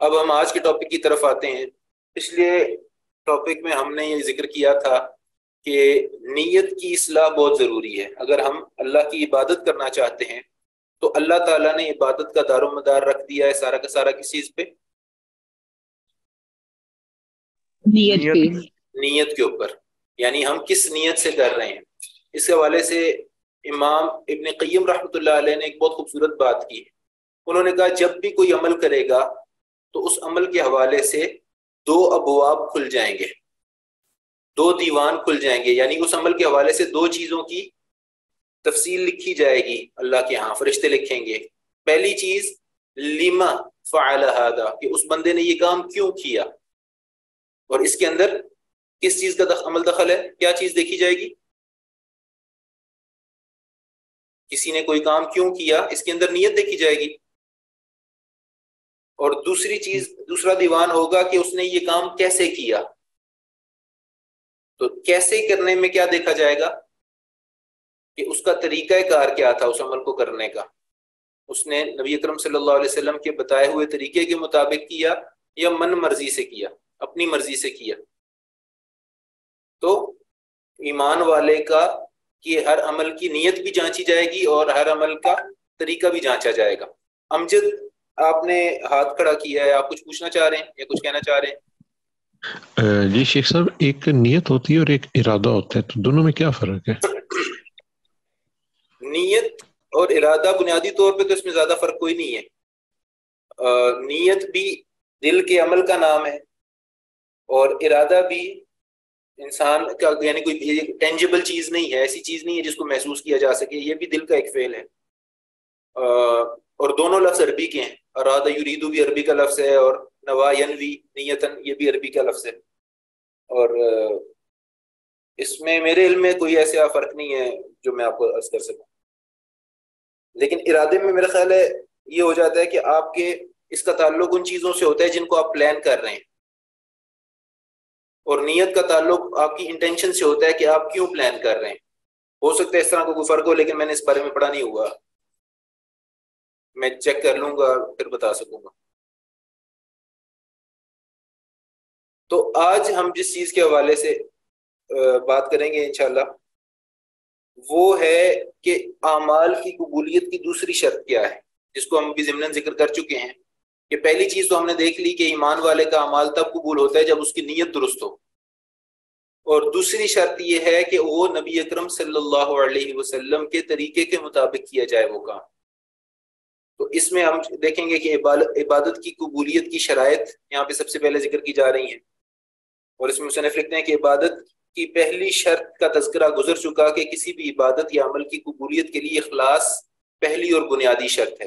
اب ہم آج کے ٹاپک کی طرف آتے ہیں۔ پچھلے ٹاپک میں ہم نے یہ ذکر کیا تھا کہ نیت کی اصلاح بہت ضروری ہے۔ اگر ہم اللہ کی عبادت کرنا چاہتے ہیں تو اللہ تعالیٰ نے عبادت کا دار و مدار رکھ دیا ہے سارا کا سارا کس چیز پہ؟ نیت پہ، نیت کے اوپر، یعنی ہم کس نیت سے کر رہے ہیں۔ اس حوالے سے امام ابن قیم رحمۃ اللہ علیہ نے ایک بہت خوبصورت بات کی ہے۔ انہوں نے کہا جب بھی کوئی عمل کرے گا تو اس عمل کے حوالے سے دو ابواب کھل جائیں گے، دو دیوان کھل جائیں گے، یعنی اس عمل کے حوالے سے دو چیزوں کی تفصیل لکھی جائے گی اللہ کے ہاں، فرشتے لکھیں گے۔ پہلی چیز لما فعل هذا، کہ اس بندے نے یہ کام کیوں کیا، اور اس کے اندر کس چیز کا عمل دخل ہے، کیا چیز دیکھی جائے گی؟ کسی نے کوئی کام کیوں کیا، اس کے اندر نیت دیکھی جائے گی۔ اور دوسری چیز، دوسرا دیوان ہوگا کہ اس نے یہ کام کیسے کیا، تو کیسے کرنے میں کیا دیکھا جائے گا کہ اس کا طریقہ کار کیا تھا اس عمل کو کرنے کا، اس نے نبی اکرم صلی اللہ علیہ وسلم کے بتائے ہوئے طریقے کے مطابق کیا یا من مرضی سے کیا، اپنی مرضی سے کیا۔ تو ایمان والے کا کہ ہر عمل کی نیت بھی جانچی جائے گی اور ہر عمل کا طریقہ بھی جانچا جائے گا۔ امجد، آپ نے ہاتھ کھڑا کیا ہے، آپ کچھ پوچھنا چاہ رہے ہیں یا کچھ کہنا چاہ رہے ہیں؟ جی شیخ صاحب، ایک نیت ہوتی ہے اور ایک ارادہ ہوتا ہے، تو دونوں میں کیا فرق ہے؟ نیت اور ارادہ بنیادی طور پہ تو اس میں زیادہ فرق کوئی نہیں ہے۔ نیت بھی دل کے عمل کا نام ہے، اور ارادہ بھی انسان کا، یعنی کوئی ٹینجیبل چیز نہیں ہے، ایسی چیز نہیں ہے جس کو محسوس کیا جا سکے، یہ بھی دل کا ایک فعل ہے۔ اور دونوں لفظ عربی کے ہیں، ارادہ یریدو بھی عربی کا لفظ ہے، اور نوا ینوی نیتن یہ بھی عربی کا لفظ ہے۔ اور اس میں میرے علم میں کوئی ایسا فرق نہیں ہے جو میں آپ کو عرض کر سکوں، لیکن ارادے میں میرا خیال ہے یہ ہو جاتا ہے کہ آپ کے اس کا تعلق ان چیزوں سے ہوتا ہے جن کو آپ پلان کر رہے ہیں، اور نیت کا تعلق آپ کی انٹینشن سے ہوتا ہے کہ آپ کیوں پلان کر رہے ہیں۔ ہو سکتا ہے اس طرح کا کوئی فرق ہو، لیکن میں نے اس بارے میں پڑھا نہیں ہوا، میں چیک کر لوں گا پھر بتا سکوں گا۔ تو آج ہم جس چیز کے حوالے سے بات کریں گے انشاءاللہ وہ ہے کہ اعمال کی قبولیت کی دوسری شرط کیا ہے، جس کو ہم بھی ضمناً ذکر کر چکے ہیں کہ پہلی چیز تو ہم نے دیکھ لی کہ ایمان والے کا اعمال تب قبول ہوتا ہے جب اس کی نیت درست ہو، اور دوسری شرط یہ ہے کہ وہ نبی اکرم صلی اللہ علیہ وسلم کے طریقے کے مطابق کیا جائے وہ کام۔ تو اس میں ہم دیکھیں گے کہ عبادت کی قبولیت کی شرائط یہاں پہ سب سے پہلے ذکر کی جا رہی ہیں، اور اس میں مصنف لکھتے ہیں کہ عبادت کی پہلی شرط کا تذکرہ گزر چکا کہ کسی بھی عبادت یا عمل کی قبولیت کے لیے اخلاص پہلی اور بنیادی شرط ہے۔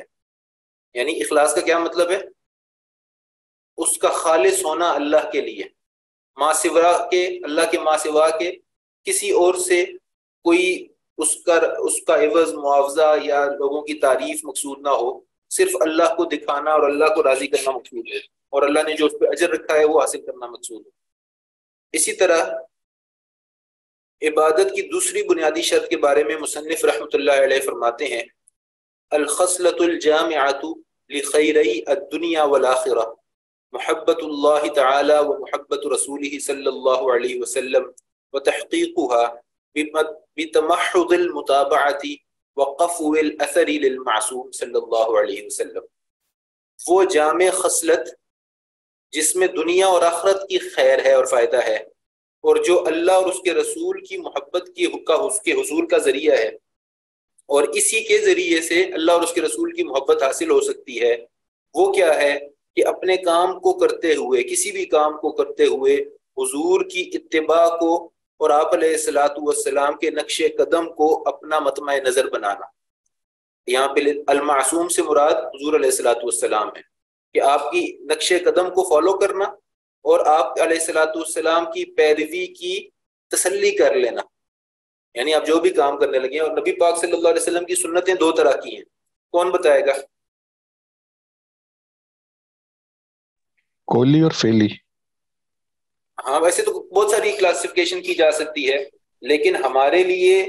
یعنی اخلاص کا کیا مطلب ہے؟ اس کا خالص ہونا اللہ کے لیے، ماں سوا کے، اللہ کے ماں سوا کے کسی اور سے کوئی اس کا عوض معاوضہ یا لوگوں کی تعریف مقصود نہ ہو، صرف اللہ کو دکھانا اور اللہ کو راضی کرنا مقصود ہے، اور اللہ نے جو اس پہ اجر رکھا ہے وہ حاصل کرنا مقصود ہے۔ اسی طرح عبادت کی دوسری بنیادی شرط کے بارے میں مصنف رحمۃ اللہ علیہ فرماتے ہیں الخصلۃ الجامعۃ لخیری الدنیا والآخرہ محبت اللہ تعالی و محبت رسولہ صلی اللہ علیہ وسلم وتحقیقها بتمحض المتابعۃ وقفو الاثر للمعصوم صلی اللہ علیہ وسلم۔ وہ جامع خصلت جس میں دنیا اور آخرت کی خیر ہے اور فائدہ ہے، اور جو اللہ اور اس کے رسول کی محبت کے حصول کا ذریعہ ہے، اور اسی کے ذریعے سے اللہ اور اس کے رسول کی محبت حاصل ہو سکتی ہے، وہ کیا ہے کہ اپنے کام کو کرتے ہوئے، کسی بھی کام کو کرتے ہوئے حضور کی اتباع کو اور آپ علیہ الصلاۃ والسلام کے نقش قدم کو اپنا مطمع نظر بنانا۔ یہاں پہ المعصوم سے مراد حضور علیہ الصلاۃ والسلام ہے، کہ آپ کی نقش قدم کو فالو کرنا اور آپ علیہ الصلاۃ والسلام کی پیروی کی تسلی کر لینا، یعنی آپ جو بھی کام کرنے لگے ہیں۔ اور نبی پاک صلی اللہ علیہ وسلم کی سنتیں دو طرح کی ہیں، کون بتائے گا؟ قولی اور فعلی۔ ہاں ویسے تو بہت ساری کلاسیفیکیشن کی جا سکتی ہے، لیکن ہمارے لیے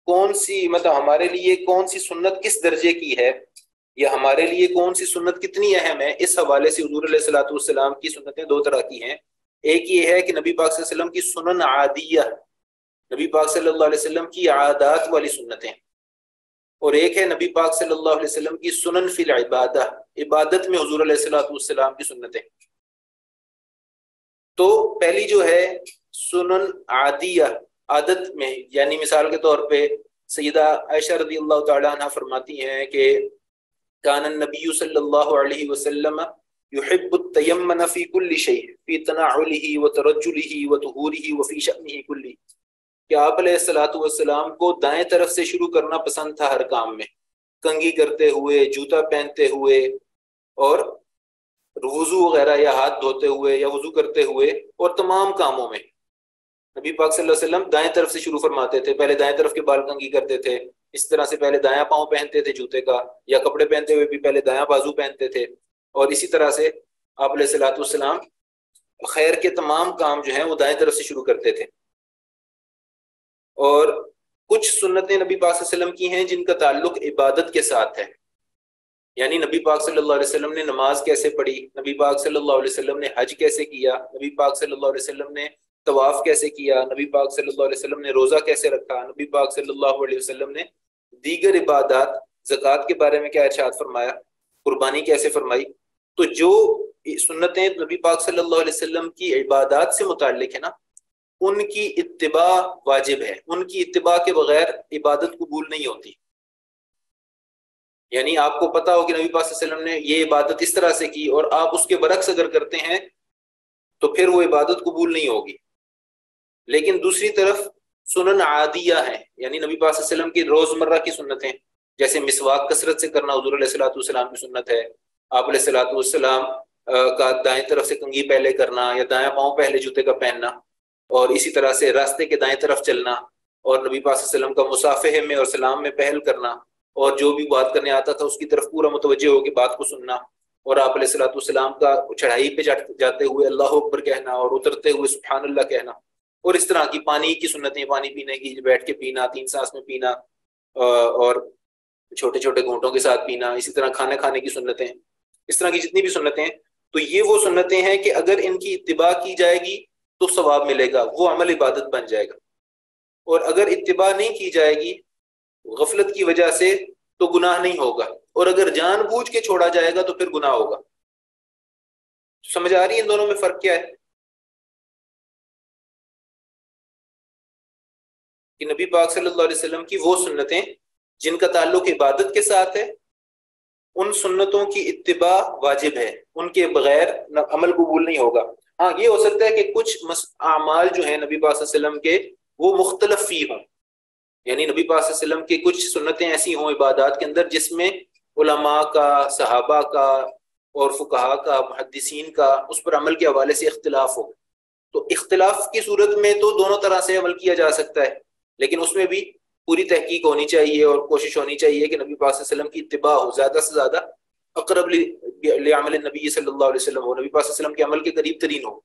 کون سی سنت کس درجے کی ہے یا ہمارے لیے کون سی سنت کتنی اہم ہے، اس حوالے سے حضور علیہ الصلوۃ والسلام کی سنتیں دو طرح کی ہیں۔ ایک یہ ہے کہ نبی پاک صلی اللہ علیہ وسلم کی سنن عادیہ، نبی پاک صلی اللہ علیہ وسلم کی عادات والی سنتیں، اور ایک ہے نبی پاک صلی اللہ علیہ وسلم کی سنن فی العبادہ، عبادت میں حضور علیہ الصلوۃ والسلام کی سنتیں۔ تو پہلی جو ہے سنن عادیہ، عادت میں، یعنی مثال کے طور پہ سیدہ عائشہ رضی اللہ تعالی عنہ فرماتی ہیں کہ کان النبی صلی اللہ علیہ وسلم یحب التیمن فی کل شیء فی تنعلہ وترجلہ وطہورہ وفی شأنہ کلہ، کہ آپ علیہ الصلوۃ والسلام کو دائیں طرف سے شروع کرنا پسند تھا ہر کام میں، کنگھی کرتے ہوئے، جوتا پہنتے ہوئے، اور وضو وغیرہ یا ہاتھ دھوتے ہوئے یا وضو کرتے ہوئے، اور تمام کاموں میں نبی پاک صلی اللہ علیہ وسلم دائیں طرف سے شروع فرماتے تھے۔ پہلے دائیں طرف کے بال کنگھی کرتے تھے، اس طرح سے پہلے دایاں پاؤں پہنتے تھے جوتے کا، یا کپڑے پہنتے ہوئے بھی پہلے دایاں بازو پہنتے تھے، اور اسی طرح سے آپ علیہ الصلوۃ والسلام خیر کے تمام کام جو ہیں وہ دائیں طرف سے شروع کرتے تھے۔ اور کچھ سنتیں نبی پاک صلی اللہ علیہ وسلم کی ہیں جن کا تعلق عبادت کے ساتھ ہے، یعنی نبی پاک صلی اللہ علیہ وسلم نے نماز کیسے پڑھی، نبی پاک صلی اللہ علیہ وسلم نے حج کیسے کیا، نبی پاک صلی اللہ علیہ وسلم نے طواف کیسے کیا، نبی پاک صلی اللہ علیہ وسلم نے روزہ کیسے رکھا، نبی پاک صلی اللہ علیہ وسلم نے دیگر عبادات، زکوٰۃ کے بارے میں کیا ارشاد فرمایا، قربانی کیسے فرمائی۔ تو جو سنتیں نبی پاک صلی اللہ علیہ وسلم کی عبادات سے متعلق ہے نا، ان کی اتباع واجب ہے، ان کی اتباع کے بغیر عبادت قبول نہیں ہوتی۔ یعنی آپ کو پتا ہو کہ نبی پاک صلی اللہ علیہ وسلم نے یہ عبادت اس طرح سے کی، اور آپ اس کے برعکس اگر کرتے ہیں تو پھر وہ عبادت قبول نہیں ہوگی۔ لیکن دوسری طرف سنن عادیہ ہیں، یعنی نبی پاک صلی اللہ علیہ وسلم کی روزمرہ کی سنتیں، جیسے مسواک کثرت سے کرنا حضور علیہ الصلوۃ والسلام کی سنت ہے، آپ علیہ الصلوۃ والسلام کا دائیں طرف سے کنگھی پہلے کرنا یا دایاں پاؤں پہلے جوتے کا پہننا، اور اسی طرح سے راستے کے دائیں طرف چلنا، اور نبی پاک صلی اللہ علیہ وسلم کا مصافحے میں اور سلام میں پہل کرنا، اور جو بھی بات کرنے آتا تھا اس کی طرف پورا متوجہ ہو کے بات کو سننا، اور آپ علیہ الصلوۃ والسلام کا چڑھائی پہ جاتے ہوئے اللہ اکبر کہنا اور اترتے ہوئے سبحان اللہ کہنا، اور اس طرح کی پانی کی سنتیں، پانی پینے کی بیٹھ کے پینا، 3 سانس میں پینا، اور چھوٹے چھوٹے گھونٹوں کے ساتھ پینا، اسی طرح کھانا کھانے کی سنتیں، اس طرح کی جتنی بھی سنتیں، تو یہ وہ سنتیں ہیں کہ اگر ان کی اتباع کی جائے گی تو ثواب ملے گا، وہ عمل عبادت بن جائے گا، اور اگر اتباع نہیں کی جائے گی غفلت کی وجہ سے تو گناہ نہیں ہوگا، اور اگر جان بوجھ کے چھوڑا جائے گا تو پھر گناہ ہوگا۔ سمجھ آ رہی ہے ان دونوں میں فرق کیا ہے؟ کہ نبی پاک صلی اللہ علیہ وسلم کی وہ سنتیں جن کا تعلق عبادت کے ساتھ ہے، ان سنتوں کی اتباع واجب ہے، ان کے بغیر عمل قبول نہیں ہوگا۔ ہاں یہ ہو سکتا ہے کہ کچھ اعمال جو ہیں نبی پاک صلی اللہ علیہ وسلم کے وہ مختلف فی ہوں، یعنی نبی پاک صلی اللہ علیہ وسلم کی کچھ سنتیں ایسی ہوں عبادات کے اندر جس میں علماء کا، صحابہ کا اور فقہاء کا، محدثین کا اس پر عمل کے حوالے سے اختلاف ہو، تو اختلاف کی صورت میں تو دونوں طرح سے عمل کیا جا سکتا ہے، لیکن اس میں بھی پوری تحقیق ہونی چاہیے اور کوشش ہونی چاہیے کہ نبی پاک صلی اللہ علیہ وسلم کی اتباع ہو، زیادہ سے زیادہ اقرب لعمل النبی صلی اللہ علیہ وسلم ہو، نبی پاک صلی اللہ علیہ وسلم کے عمل کے قریب ترین ہو۔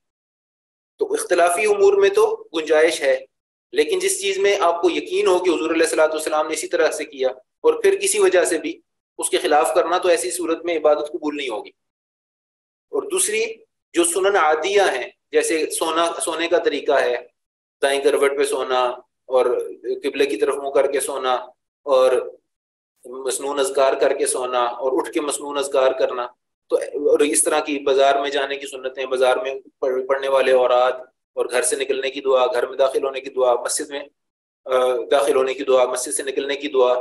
تو اختلافی امور میں تو گنجائش ہے، لیکن جس چیز میں آپ کو یقین ہو کہ حضور علیہ الصلوۃ والسلام نے اسی طرح سے کیا اور پھر کسی وجہ سے بھی اس کے خلاف کرنا، تو ایسی صورت میں عبادت قبول نہیں ہوگی۔ اور دوسری جو سنن عادیہ ہیں، جیسے سونے کا طریقہ ہے، دائیں کروٹ پہ سونا اور قبلے کی طرف منہ کر کے سونا، اور مسنون اذکار کر کے سونا اور اٹھ کے مسنون اذکار کرنا، تو اور اس طرح کی بازار میں جانے کی سنتیں، بازار میں پڑھنے والے اوراد، اور گھر سے نکلنے کی دعا، گھر میں داخل ہونے کی دعا، مسجد میں داخل ہونے کی دعا، مسجد سے نکلنے کی دعا،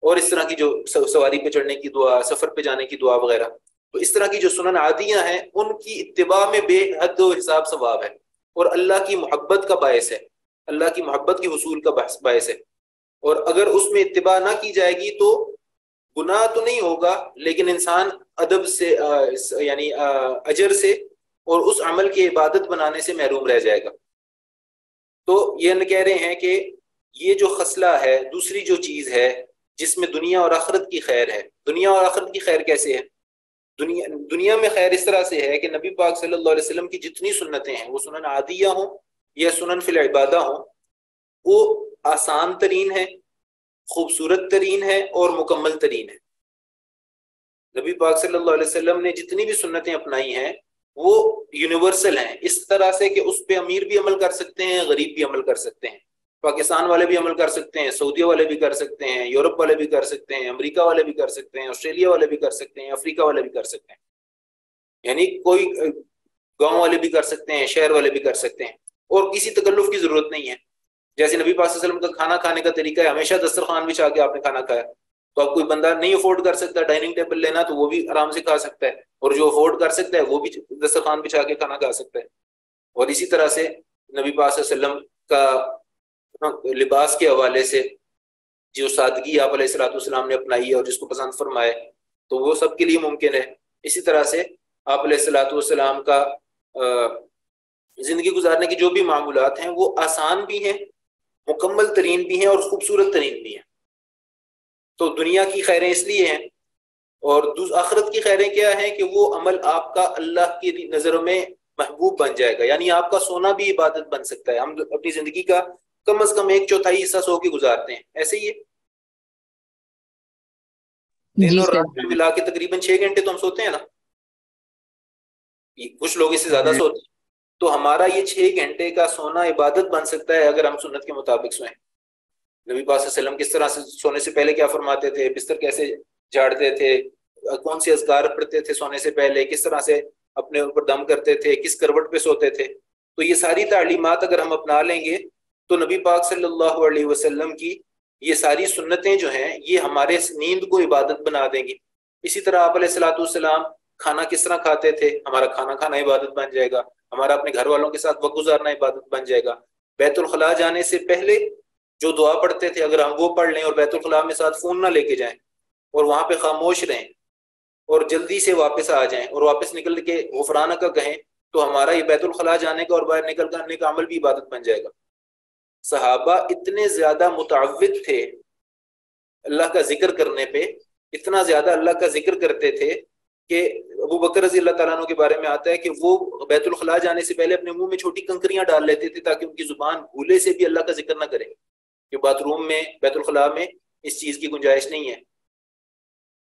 اور اس طرح کی جو سواری پہ چڑھنے کی دعا، سفر پہ جانے کی دعا وغیرہ، تو اس طرح کی جو سنن عادیہ ہیں ان کی اتباع میں بے حد و حساب ثواب ہے، اور اللہ کی محبت کا باعث ہے، اللہ کی محبت کے حصول کا باعث ہے۔ اور اگر اس میں اتباع نہ کی جائے گی تو گناہ تو نہیں ہوگا، لیکن انسان ادب سے یعنی اجر سے اور اس عمل کی عبادت بنانے سے محروم رہ جائے گا۔ تو یہ کہہ رہے ہیں کہ یہ جو خصلہ ہے، دوسری جو چیز ہے جس میں دنیا اور آخرت کی خیر ہے۔ دنیا اور آخرت کی خیر کیسے ہے؟ دنیا میں خیر اس طرح سے ہے کہ نبی پاک صلی اللہ علیہ وسلم کی جتنی سنتیں ہیں، وہ سنن عادیہ ہوں یا سنن فی العبادہ ہوں، وہ آسان ترین ہے، خوبصورت ترین ہے اور مکمل ترین ہے۔ نبی پاک صلی اللہ علیہ وسلم نے جتنی بھی سنتیں اپنائی ہیں وہ یونیورسل ہیں، اس طرح سے کہ اس پہ امیر بھی عمل کر سکتے ہیں، غریب بھی عمل کر سکتے ہیں، پاکستان والے بھی عمل کر سکتے ہیں، سعودیہ والے بھی کر سکتے ہیں، یورپ والے بھی کر سکتے ہیں، امریکہ والے بھی کر سکتے ہیں، آسٹریلیا والے بھی کر سکتے ہیں، افریقہ والے بھی کر سکتے ہیں، یعنی کوئی گاؤں والے بھی کر سکتے ہیں، شہر والے بھی کر سکتے ہیں، اور کسی تکلف کی ضرورت نہیں ہے۔ جیسے نبی پاک صلی اللہ علیہ وسلم کا کھانا کھانے کا طریقہ ہے، ہمیشہ دسترخوان بچھا کے آپ نے کھانا کھایا، تو اب کوئی بندہ نہیں افورڈ کر سکتا ڈائننگ ٹیبل لینا تو وہ بھی آرام سے کھا سکتا ہے، اور جو افورڈ کر سکتا ہے وہ بھی دسترخوان بچھا کے کھانا کھا سکتا ہے۔ اور اسی طرح سے نبی پاک صلی اللہ علیہ وسلم کا لباس کے حوالے سے جو سادگی آپ علیہ الصلوۃ والسلام نے اپنائی ہے اور جس کو پسند فرمائے تو وہ سب کے لیے ممکن ہے۔ اسی طرح سے آپ علیہ الصلوۃ والسلام کا زندگی گزارنے کی جو بھی معمولات ہیں وہ آسان بھی ہیں، مکمل ترین بھی ہیں اور خوبصورت ترین بھی ہیں۔ تو دنیا کی خیریں اس لیے ہیں، اور آخرت کی خیریں کیا ہیں کہ وہ عمل آپ کا اللہ کی نظروں میں محبوب بن جائے گا، یعنی آپ کا سونا بھی عبادت بن سکتا ہے۔ ہم اپنی زندگی کا کم از کم 1/4 حصہ سو کے گزارتے ہیں، ایسے ہی ہے، دن اور رات میں ملا کے تقریباً 6 گھنٹے تو ہم سوتے ہیں نا، کچھ لوگ اس سے زیادہ سوتے ہیں، تو ہمارا یہ 6 گھنٹے کا سونا عبادت بن سکتا ہے اگر ہم سنت کے مطابق سوئیں۔ نبی پاک صلی اللہ علیہ وسلم کس طرح سے سونے سے پہلے کیا فرماتے تھے، بستر کیسے جھاڑتے تھے، کون سے اذکار پڑھتے تھے سونے سے پہلے، کس طرح سے اپنے اوپر دم کرتے تھے، کس کروٹ پہ سوتے تھے، تو یہ ساری تعلیمات اگر ہم اپنا لیں گے تو نبی پاک صلی اللہ علیہ وسلم کی یہ ساری سنتیں جو ہیں یہ ہمارے نیند کو عبادت بنا دیں گی۔ اسی طرح آپ علیہ الصلوۃ والسلام کھانا کس طرح کھاتے تھے، ہمارا کھانا کھانا عبادت بن جائے گا، ہمارا اپنے گھر والوں کے ساتھ وقت گزارنا عبادت بن جائے گا۔ بیت الخلاء جانے سے پہلے جو دعا پڑھتے تھے اگر ہم وہ پڑھ لیں اور بیت الخلاء میں ساتھ فون نہ لے کے جائیں اور وہاں پہ خاموش رہیں اور جلدی سے واپس آ جائیں اور واپس نکل کے غفرانہ کا کہیں تو ہمارا یہ بیت الخلاء جانے کا اور باہر نکل کرنے کا عمل بھی عبادت بن جائے گا۔ صحابہ اتنے زیادہ متعود تھے اللہ کا ذکر کرنے پہ، اتنا زیادہ اللہ کا ذکر کرتے تھے کہ ابو بکر رضی اللہ تعالیٰ عنہ کے بارے میں آتا ہے کہ وہ بیت الخلاء جانے سے پہلے اپنے منہ میں چھوٹی کنکریاں ڈال لیتے تھے تاکہ ان کی زبان بھولے سے بھی اللہ کا ذکر نہ کرے، کہ باتھ روم میں بیت الخلاء میں اس چیز کی گنجائش نہیں ہے۔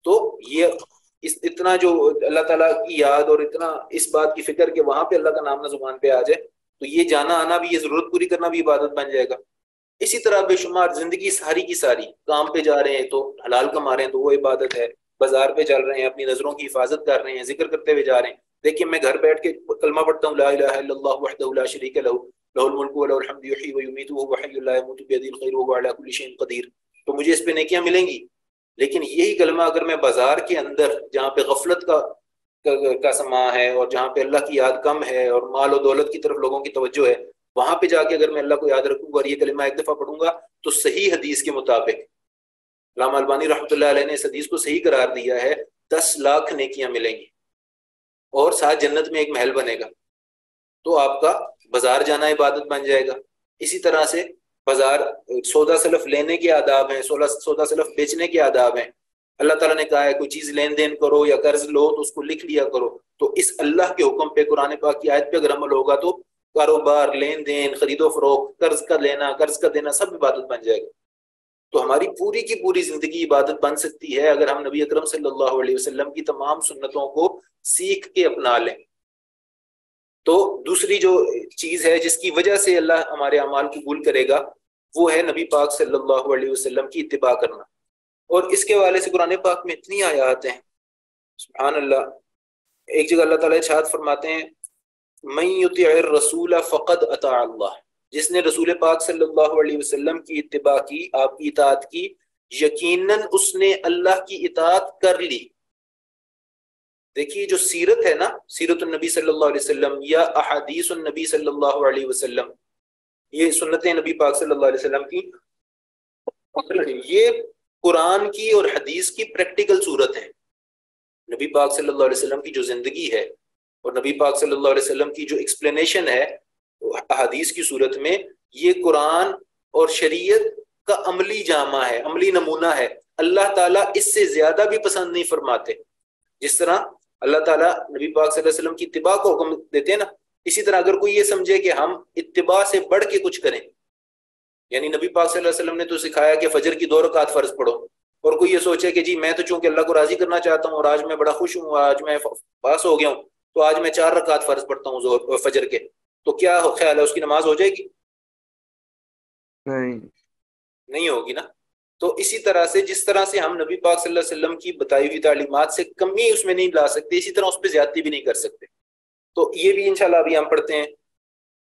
تو یہ اتنا جو اللہ تعالیٰ کی یاد اور اتنا اس بات کی فکر کہ وہاں پہ اللہ کا نام نہ زبان پہ آ جائے، تو یہ جانا آنا بھی، یہ ضرورت پوری کرنا بھی عبادت بن جائے گا۔ اسی طرح بے شمار زندگی ساری کی ساری، کام پہ جا رہے ہیں تو حلال کما رہے ہیں تو وہ عبادت ہے، بازار پہ چل رہے ہیں اپنی نظروں کی حفاظت کر رہے ہیں، ذکر کرتے ہوئے جا رہے ہیں۔ دیکھیے میں گھر بیٹھ کے کلمہ پڑھتا ہوں، لا الہ الا اللہ وحدہ لا شریک لہ لہ الملک ولہ الحمد یحیی ویمیت وہو حی لا یموت بیدہ الخیر وہو علی کل شیء قدیر، تو مجھے اس پہ نیکیاں ملیں گی۔ لیکن یہی کلمہ اگر میں بازار کے اندر جہاں پہ غفلت کا سما ہے اور جہاں پہ اللہ کی یاد کم ہے اور مال و دولت کی طرف لوگوں کی توجہ ہے، وہاں پہ جا کے اگر میں اللہ کو یاد رکھوں گا اور یہ کلمہ ایک دفعہ پڑھوں گا تو صحیح حدیث کے مطابق، علامہ البانی رحمۃ اللہ علیہ نے اس حدیث کو صحیح قرار دیا ہے، 10 لاکھ نیکیاں ملیں گی اور ساتھ جنت میں ایک محل بنے گا۔ تو آپ کا بازار جانا عبادت بن جائے گا۔ اسی طرح سے بازار سودا سلف لینے کے آداب ہیں، سودا سلف بیچنے کے آداب ہیں۔ اللہ تعالیٰ نے کہا ہے کوئی چیز لین دین کرو یا قرض لو تو اس کو لکھ لیا کرو، تو اس اللہ کے حکم پہ، قرآن پاک کی آیت پہ اگر عمل ہوگا تو کاروبار، لین دین، خرید و فروخت، قرض کا لینا، قرض کا دینا سب عبادت بن جائے گا۔ تو ہماری پوری کی پوری زندگی عبادت بن سکتی ہے اگر ہم نبی اکرم صلی اللہ علیہ وسلم کی تمام سنتوں کو سیکھ کے اپنا لیں۔ تو دوسری جو چیز ہے جس کی وجہ سے اللہ ہمارے اعمال قبول کرے گا وہ ہے نبی پاک صلی اللہ علیہ وسلم کی اتباع کرنا۔ اور اس کے حوالے سے قرآن پاک میں اتنی آیات ہیں، سبحان اللہ۔ ایک جگہ اللہ تعالیٰ ارشاد فرماتے ہیں من یطع الرسول فقد اطاع اللہ، جس نے رسول پاک صلی اللہ علیہ وسلم کی اتباع کی، آپ کی اطاعت کی، یقیناً اس نے اللہ کی اطاعت کر لی۔ دیکھیے جو سیرت ہے نا، سیرت النبی صلی اللہ علیہ وسلم یا احادیث النبی صلی اللہ علیہ وسلم، یہ سنتیں نبی پاک صلی اللہ علیہ وسلم کی، یہ قرآن کی اور حدیث کی پریکٹیکل صورت ہے۔ نبی پاک صلی اللہ علیہ وسلم کی جو زندگی ہے اور نبی پاک صلی اللہ علیہ وسلم کی جو ایکسپلینیشن ہے احادیث کی صورت میں، یہ قرآن اور شریعت کا عملی جامع ہے، عملی نمونہ ہے۔ اللہ تعالیٰ اس سے زیادہ بھی پسند نہیں فرماتے۔ جس طرح اللہ تعالیٰ نبی پاک صلی اللہ علیہ وسلم کی اتباع کو حکم دیتے ہیں نا، اسی طرح اگر کوئی یہ سمجھے کہ ہم اتباع سے بڑھ کے کچھ کریں، یعنی نبی پاک صلی اللہ علیہ وسلم نے تو سکھایا کہ فجر کی 2 رکعت فرض پڑھو، اور کوئی یہ سوچے کہ جی میں تو چونکہ اللہ کو راضی کرنا چاہتا ہوں اور آج میں بڑا خوش ہوں اور آج میں پاس ہو گیا ہوں تو آج میں 4 رکعت فرض پڑھتا ہوں فجر کے، تو کیا خیال ہے اس کی نماز ہو جائے گی؟ نہیں ہوگی نا۔ تو اسی طرح سے جس طرح سے ہم نبی پاک صلی اللہ علیہ وسلم کی بتائی ہوئی تعلیمات سے کمی اس میں نہیں لا سکتے، اسی طرح اس پہ زیادتی بھی نہیں کر سکتے۔ تو یہ بھی انشاءاللہ ابھی ہم پڑھتے ہیں،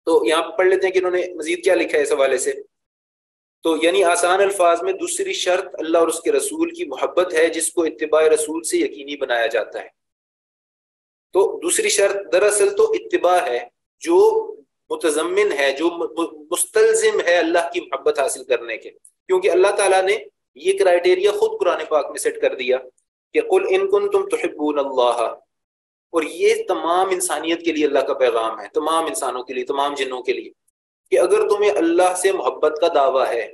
تو یہاں پڑھ لیتے ہیں کہ انہوں نے مزید کیا لکھا ہے اس حوالے سے۔ تو یعنی آسان الفاظ میں دوسری شرط اللہ اور اس کے رسول کی محبت ہے جس کو اتباع رسول سے یقینی بنایا جاتا ہے۔ تو دوسری شرط دراصل تو اتباع ہے جو متضمن ہے، جو مستلزم ہے اللہ کی محبت حاصل کرنے کے، کیونکہ اللہ تعالیٰ نے یہ کرائیٹیریا خود قرآن پاک میں سیٹ کر دیا کہ قل ان کنتم تحبون اللہ، اور یہ تمام انسانیت کے لیے اللہ کا پیغام ہے، تمام انسانوں کے لیے، تمام جنوں کے لیے، کہ اگر تمہیں اللہ سے محبت کا دعویٰ ہے۔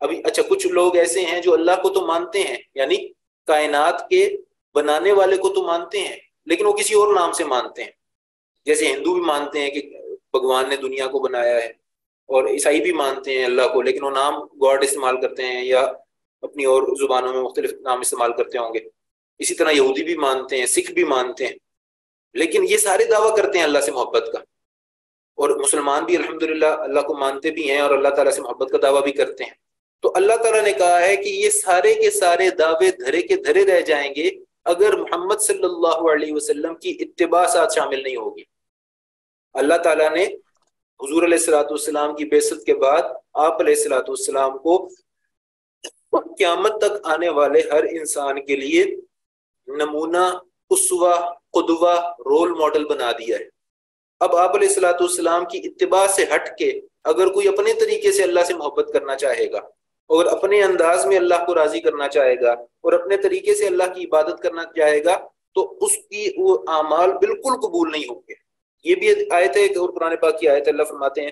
ابھی اچھا کچھ لوگ ایسے ہیں جو اللہ کو تو مانتے ہیں، یعنی کائنات کے بنانے والے کو تو مانتے ہیں لیکن وہ کسی اور نام سے مانتے ہیں، جیسے ہندو بھی مانتے ہیں کہ بھگوان نے دنیا کو بنایا ہے، اور عیسائی بھی مانتے ہیں اللہ کو لیکن وہ نام گاڈ استعمال کرتے ہیں یا اپنی اور زبانوں میں مختلف نام استعمال کرتے ہوں گے۔ اسی طرح یہودی بھی مانتے ہیں، سکھ بھی مانتے ہیں، لیکن یہ سارے دعویٰ کرتے ہیں اللہ سے محبت کا، اور مسلمان بھی الحمدللہ اللہ کو مانتے بھی ہیں اور اللہ تعالیٰ سے محبت کا دعویٰ بھی کرتے ہیں۔ تو اللہ تعالیٰ نے کہا ہے کہ یہ سارے کے سارے دعوے دھرے کے دھرے رہ جائیں گے اگر محمد صلی اللہ علیہ وسلم کی اتباع ساتھ شامل نہیں ہوگی۔ اللہ تعالیٰ نے حضور علیہ الصلوۃ والسلام کی بعثت کے بعد آپ علیہ الصلوۃ والسلام کو قیامت تک آنے والے ہر انسان کے لیے نمونہ، اسوہ، قدوہ، رول ماڈل بنا دیا ہے۔ اب آپ علیہ الصلوۃ والسلام کی اتباع سے ہٹ کے اگر کوئی اپنے طریقے سے اللہ سے محبت کرنا چاہے گا اور اپنے انداز میں اللہ کو راضی کرنا چاہے گا اور اپنے طریقے سے اللہ کی عبادت کرنا چاہے گا تو اس کی وہ اعمال بالکل قبول نہیں ہوں گے۔ یہ بھی آیت ہے اور قرآن پاک کی آیت، اللہ فرماتے ہیں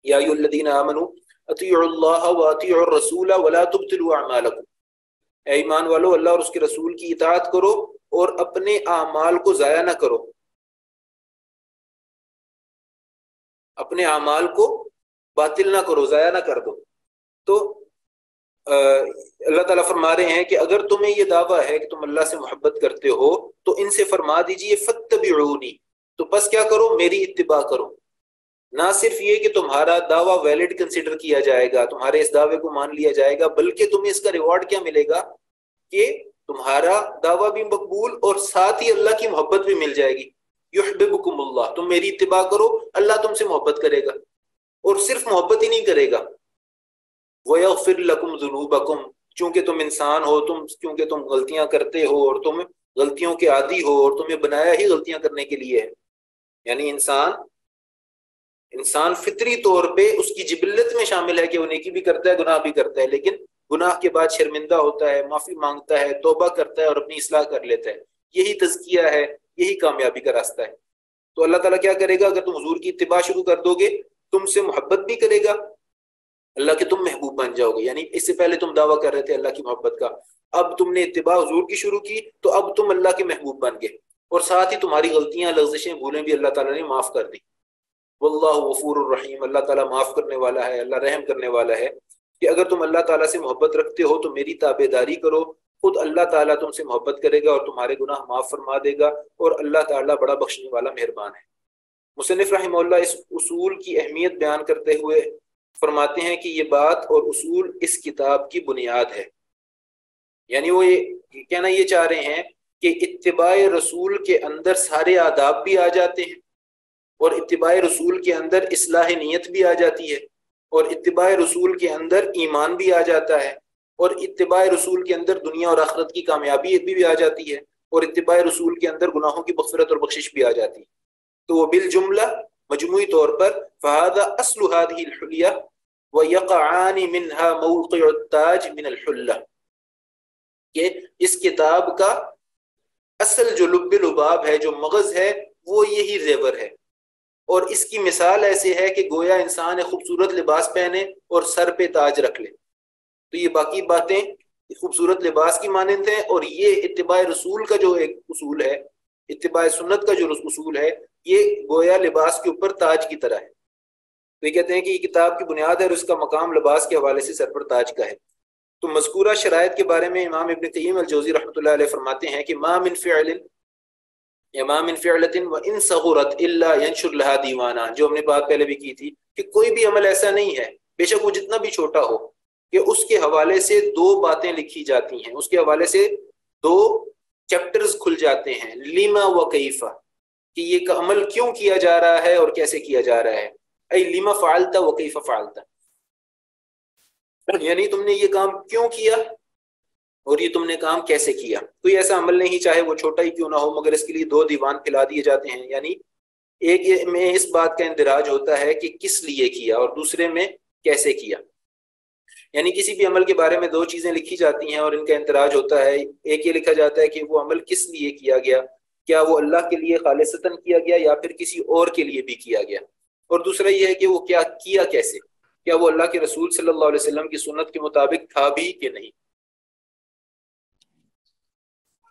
یا ایھا الذین آمنوا اطیعوا اللہ واطیعوا الرسول ولا تبطلوا اعمالکم، اے ایمان والو اللہ اور اس کے رسول کی اطاعت کرو اور اپنے اعمال کو ضائع نہ کرو، اپنے اعمال کو باطل نہ کرو، ضائع نہ کر دو۔ تو اللہ تعالیٰ فرما رہے ہیں کہ اگر تمہیں یہ دعویٰ ہے کہ تم اللہ سے محبت کرتے ہو تو ان سے فرما دیجئے فاتبعونی، تو بس کیا کرو، میری اتباع کرو۔ نہ صرف یہ کہ تمہارا دعویٰ ویلڈ کنسیڈر کیا جائے گا، تمہارے اس دعوے کو مان لیا جائے گا، بلکہ تمہیں اس کا ریوارڈ کیا ملے گا کہ تمہارا دعویٰ بھی مقبول اور ساتھ ہی اللہ کی محبت بھی مل جائے گی۔ یحببکم اللہ، تم میری اتباع کرو اللہ تم سے محبت کرے گا، اور صرف محبت ہی نہیں کرے گا، وَيَغْفِرْ لَكُمْ ذُنُوبَكُمْ، چونکہ تم انسان ہو، چونکہ تم غلطیاں کرتے ہو اور تم غلطیوں کے عادی ہو اور تمہیں بنایا ہی غلطیاں کرنے کے لیے ہے۔ یعنی انسان فطری طور پہ اس کی جبلت میں شامل ہے کہ وہ نیکی بھی کرتا ہے، گناہ بھی کرتا ہے، لیکن گناہ کے بعد شرمندہ ہوتا ہے، معافی مانگتا ہے، توبہ کرتا ہے اور اپنی اصلاح کر لیتا ہے۔ یہی تزکیہ ہے، یہی کامیابی کا راستہ ہے۔ تو اللہ تعالیٰ کیا کرے گا، اگر تم حضور کی اتباع شروع کر دو گے تم سے محبت بھی کرے گا، اللہ کے تم محبوب بن جاؤ گے۔ یعنی اس سے پہلے تم دعویٰ کر رہے تھے اللہ کی محبت کا، اب تم نے اتباع حضور کی شروع کی تو اب تم اللہ کے محبوب بن گئے، اور ساتھ ہی تمہاری غلطیاں، لغزشیں، بھولیں بھی اللہ تعالیٰ نے معاف کر دی۔ واللہ غفور الرحیم، اللہ تعالیٰ معاف کرنے والا ہے، اللہ رحم کرنے والا ہے، کہ اگر تم اللہ تعالیٰ سے محبت رکھتے ہو تو میری تابع داری کرو، خود اللہ تعالیٰ تم سے محبت کرے گا اور تمہارے گناہ معاف فرما دے گا، اور اللہ تعالیٰ بڑا بخشنے والا مہربان ہے۔ مصنف رحمہ اللہ اس اصول کی اہمیت بیان کرتے ہوئے فرماتے ہیں کہ یہ بات اور اصول اس کتاب کی بنیاد ہے۔ یعنی وہ یہ کہنا یہ چاہ رہے ہیں کہ اتباع رسول کے اندر سارے آداب بھی آ جاتے ہیں، اور اتباع رسول کے اندر اصلاح نیت بھی آ جاتی ہے، اور اتباع رسول کے اندر ایمان بھی آ جاتا ہے، اور اتباع رسول کے اندر دنیا اور آخرت کی کامیابی بھی آ جاتی ہے، اور اتباع رسول کے اندر گناہوں کی مغفرت اور بخشش بھی آ جاتی ہے۔ تو وہ بالجملہ مجموعی طور پر فَهَذَا أَصْلُ هَذِهِ الْحُلْيَةِ وَيَقَعَانِ مِنْهَا مَوْقِعُ التَّاجِ مِنَ الْحُلَّةِ، کہ اس کتاب کا اصل جو لب لباب ہے، جو مغز ہے، وہ یہی زیور ہے، اور اس کی مثال ایسے ہے کہ گویا انسان ایک خوبصورت لباس پہنے اور سر پہ تاج رکھ لے۔ تو یہ باقی باتیں خوبصورت لباس کی مانند ہیں، اور یہ اتباع رسول کا جو ایک اصول ہے، اتباع سنت کا جو اصول ہے، یہ گویا لباس کے اوپر تاج کی طرح ہے۔ تو یہ کہتے ہیں کہ یہ کتاب کی بنیاد ہے اور اس کا مقام لباس کے حوالے سے سر پر تاج کا ہے۔ تو مذکورہ شرائط کے بارے میں امام ابن قیم الجوزی رحمۃ اللہ علیہ فرماتے ہیں کہ ما من فعل یا من فعلۃ وان صغرت الا ينشر لها دیوانا، جو ہم نے بات پہلے بھی کی تھی کہ کوئی بھی عمل ایسا نہیں ہے بے شک وہ جتنا بھی چھوٹا ہو کہ اس کے حوالے سے دو باتیں لکھی جاتی ہیں، اس کے حوالے سے دو چیپٹرز کھل جاتے ہیں، لیما و کیفا، کہ یہ عمل کیوں کیا جا رہا ہے اور کیسے کیا جا رہا ہے، اے لیما فعلتا و کیفا فعلتا، یعنی تم نے یہ کام کیوں کیا اور یہ تم نے کام کیسے کیا۔ کوئی ایسا عمل نہیں چاہے وہ چھوٹا ہی کیوں نہ ہو مگر اس کے لیے دو دیوان پھیلا دیے جاتے ہیں، یعنی ایک میں اس بات کا اندراج ہوتا ہے کہ کس لیے کیا اور دوسرے میں کیسے کیا، یعنی کسی بھی عمل کے بارے میں دو چیزیں لکھی جاتی ہیں اور ان کا اندراج ہوتا ہے، ایک یہ لکھا جاتا ہے کہ وہ عمل کس لیے کیا گیا، کیا وہ اللہ کے لیے خالصتاً کیا گیا یا پھر کسی اور کے لیے بھی کیا گیا، اور دوسرا یہ ہے کہ وہ کیا کیسے، کیا وہ اللہ کے رسول صلی اللہ علیہ وسلم کی سنت کے مطابق تھا بھی کہ نہیں۔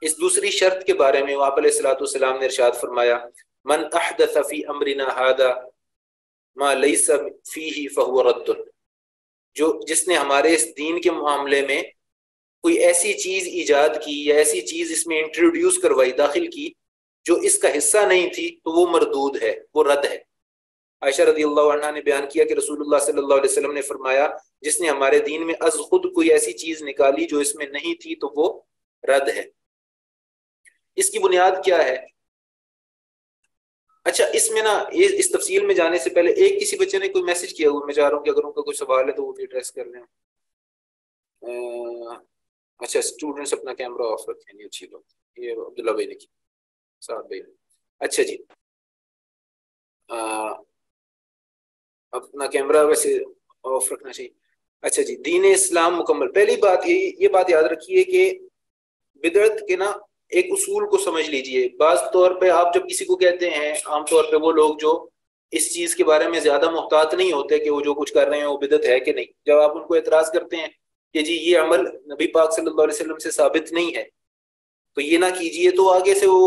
اس دوسری شرط کے بارے میں آپ علیہ الصلوۃ والسلام نے ارشاد فرمایا من احدث فی امرنا هذا ما لیس فیہ فہو رد، جس نے ہمارے اس دین کے معاملے میں کوئی ایسی چیز ایجاد کی یا ایسی چیز اس میں انٹروڈیوس کروائی، داخل کی، جو اس کا حصہ نہیں تھی تو وہ مردود ہے، وہ رد ہے۔ عائشہ رضی اللہ عنہا نے بیان کیا کہ رسول اللہ صلی اللہ علیہ وسلم نے فرمایا جس نے ہمارے دین میں از خود کوئی ایسی چیز نکالی جو اس میں نہیں تھی تو وہ رد ہے۔ اس کی بنیاد کیا ہے؟ اچھا اس میں نا اس تفصیل میں جانے سے پہلے ایک کسی بچے نے کوئی میسج کیا ہوا، میں چاہ رہا ہوں کہ اگر ان کا کوئی سوال ہے تو وہ بھی ایڈریس کر لیں۔ اچھا اسٹوڈنٹس اپنا کیمرہ آف رکھیں، یہ اچھی بات، یہ عبداللہ بھائی نے کی، سعد بھائی۔ اچھا جی اپنا کیمرہ ویسے آف رکھنا چاہیے۔ اچھا جی، دین اسلام مکمل، پہلی بات یہ بات یاد رکھیے کہ بدعت کے نا ایک اصول کو سمجھ لیجئے۔ بعض طور پہ آپ جب کسی کو کہتے ہیں، عام طور پہ وہ لوگ جو اس چیز کے بارے میں زیادہ محتاط نہیں ہوتے کہ وہ جو کچھ کر رہے ہیں وہ بدعت ہے کہ نہیں، جب آپ ان کو اعتراض کرتے ہیں کہ جی یہ عمل نبی پاک صلی اللہ علیہ وسلم سے ثابت نہیں ہے تو یہ نہ کیجئے، تو آگے سے وہ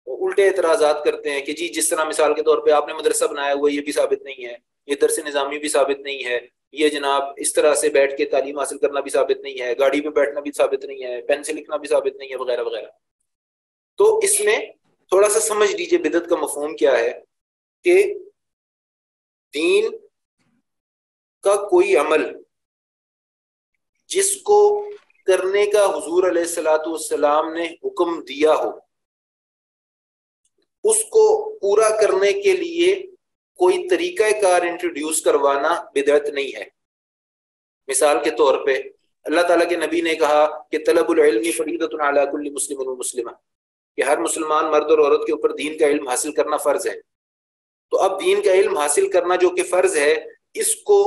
الٹے اعتراضات کرتے ہیں کہ جی جس طرح مثال کے طور پہ آپ نے مدرسہ بنایا ہوا یہ بھی ثابت نہیں ہے، یہ درس نظامی بھی ثابت نہیں ہے، یہ جناب اس طرح سے بیٹھ کے تعلیم حاصل کرنا بھی ثابت نہیں ہے، گاڑی پہ بیٹھنا بھی ثابت نہیں ہے، پین سے لکھنا بھی ثابت نہیں ہے، وغیرہ وغیرہ۔ تو اس میں تھوڑا سا سمجھ لیجئے بدعت کا مفہوم کیا ہے، کہ دین کا کوئی عمل جس کو کرنے کا حضور علیہ الصلوۃ والسلام نے حکم دیا ہو، اس کو پورا کرنے کے لیے کوئی طریقہ کار انٹروڈیوس کروانا بدعت نہیں ہے۔ مثال کے طور پہ اللہ تعالیٰ کے نبی نے کہا کہ طلب العلم فریضۃ علی کل مسلم و مسلمہ، کہ ہر مسلمان مرد اور عورت کے اوپر دین کا علم حاصل کرنا فرض ہے۔ تو اب دین کا علم حاصل کرنا جو کہ فرض ہے، اس کو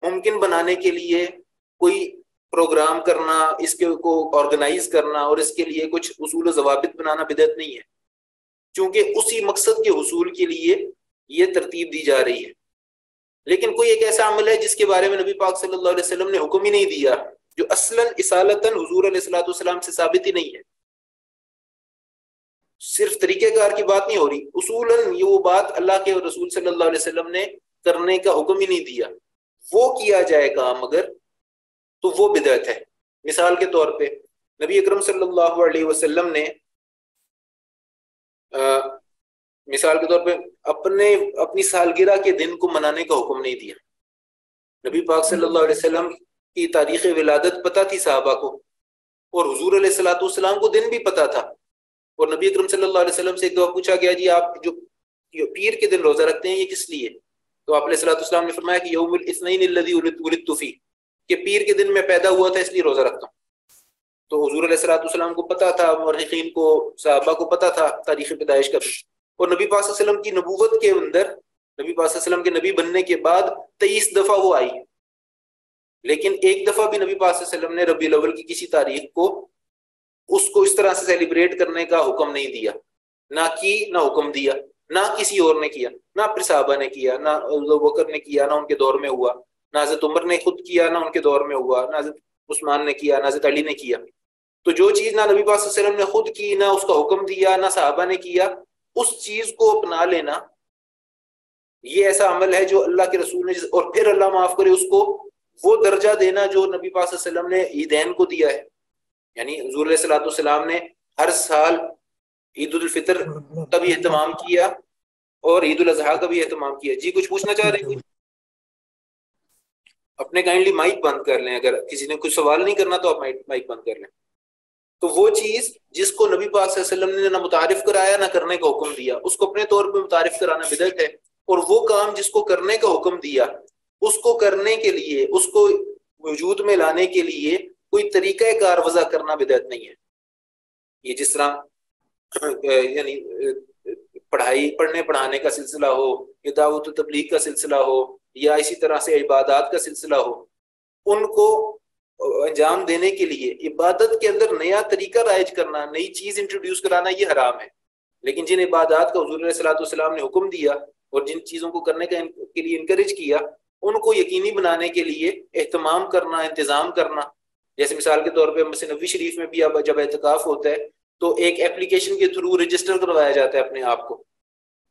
ممکن بنانے کے لیے کوئی پروگرام کرنا، اس کے کو آرگنائز کرنا اور اس کے لیے کچھ اصول و ضوابط بنانا بدعت نہیں ہے، چونکہ اسی مقصد کے حصول کے لیے یہ ترتیب دی جا رہی ہے۔ لیکن کوئی ایک ایسا عمل ہے جس کے بارے میں نبی پاک صلی اللہ علیہ وسلم نے حکم ہی نہیں دیا، جو اصلاً اصالتاً حضور علیہ الصلوۃ والسلام سے ثابت ہی نہیں ہے، صرف طریقہ کار کی بات نہیں ہو رہی، اصولاً یہ وہ بات اللہ کے رسول صلی اللہ علیہ وسلم نے کرنے کا حکم ہی نہیں دیا، وہ کیا جائے کام اگر، تو وہ بدعت ہے۔ مثال کے طور پہ نبی اکرم صلی اللہ علیہ وسلم نے مثال کے طور پہ اپنی سالگرہ کے دن کو منانے کا حکم نہیں دیا۔ نبی پاک صلی اللہ علیہ وسلم کی تاریخ ولادت پتہ تھی صحابہ کو، اور حضور علیہ الصلوۃ والسلام کو دن بھی پتہ تھا، اور نبی اکرم صلی اللہ علیہ وسلم سے ایک دفعہ پوچھا گیا جی آپ جو پیر کے دن روزہ رکھتے ہیں یہ کس لیے؟ تو آپ علیہ الصلوۃ والسلام نے فرمایا کہ یوم الاثنین الذی ولدت فیہ، کہ پیر کے دن میں پیدا ہوا تھا اس لیے روزہ رکھتا ہوں۔ تو حضور علیہ الصلوۃ والسلام کو پتہ تھا، مورخین کو، صحابہ کو پتہ تھا تاریخ پیدائش کا، اور نبی پاک صلی اللہ علیہ وسلم کی نبوت کے اندر، نبی پاک صلی اللہ علیہ وسلم کے نبی بننے کے بعد 23 دفعہ وہ آئی، لیکن ایک دفعہ بھی نبی پاک صلی اللہ علیہ وسلم نے ربیع الاول کی کسی تاریخ کو اس کو اس طرح سے سیلیبریٹ کرنے کا حکم نہیں دیا، نہ حکم دیا، نہ کسی اور نے کیا، نہ پھر صحابہ نے کیا، نہ ابو بکر نے کیا، نہ ان کے دور میں ہوا، نہ حضرت عمر نے خود کیا، نہ ان کے دور میں ہوا، نہ حضرت عثمان نے کیا، نہ حضرت علی نے کیا۔ تو جو چیز نہ نبی پاک صلی اللہ علیہ وسلم نے خود کی، نہ اس کا حکم دیا، نہ صحابہ نے کیا، اس چیز کو اپنا لینا یہ ایسا عمل ہے جو اللہ کے رسول نے، اور پھر اللہ معاف کرے اس کو وہ درجہ دینا جو نبی پاک صلی اللہ علیہ وسلم نے عیدین کو دیا ہے، یعنی حضور علیہ الصلوۃ والسلام نے ہر سال عید الفطر کا بھی اہتمام کیا اور عید الاضحیٰ کا بھی اہتمام کیا۔ جی کچھ پوچھنا چاہ رہے ہیں؟ اپنے کائنڈلی مائک بند کر لیں، اگر کسی نے کچھ سوال نہیں کرنا تو آپ مائک بند کر لیں۔ تو وہ چیز جس کو نبی پاک صلی اللہ علیہ وسلم نے نہ متعارف کرایا نہ کرنے کا حکم دیا، اس کو اپنے طور پہ متعارف کرانا بدعت ہے، اور وہ کام جس کو کرنے کا حکم دیا اس کو کرنے کے لیے، اس کو وجود میں لانے کے لیے کوئی طریقہ کار وضع کرنا بدعت نہیں ہے۔ یہ جس طرح یعنی پڑھنے پڑھانے کا سلسلہ ہو یا دعوت و تبلیغ کا سلسلہ ہو یا اسی طرح سے عبادات کا سلسلہ ہو، ان کو انجام دینے کے لیے عبادت کے اندر نیا طریقہ رائج کرنا، نئی چیز انٹروڈیوس کرانا، یہ حرام ہے۔ لیکن جن عبادات کا حضور علیہ الصلوۃ والسلام نے حکم دیا اور جن چیزوں کو کرنے کے لیے انکریج کیا، ان کو یقینی بنانے کے لیے اہتمام کرنا، انتظام کرنا، جیسے مثال کے طور پہ مسجد نبوی شریف میں بھی اب جب اعتکاف ہوتا ہے تو ایک اپلیکیشن کے تھرو رجسٹر کروایا جاتا ہے اپنے آپ کو،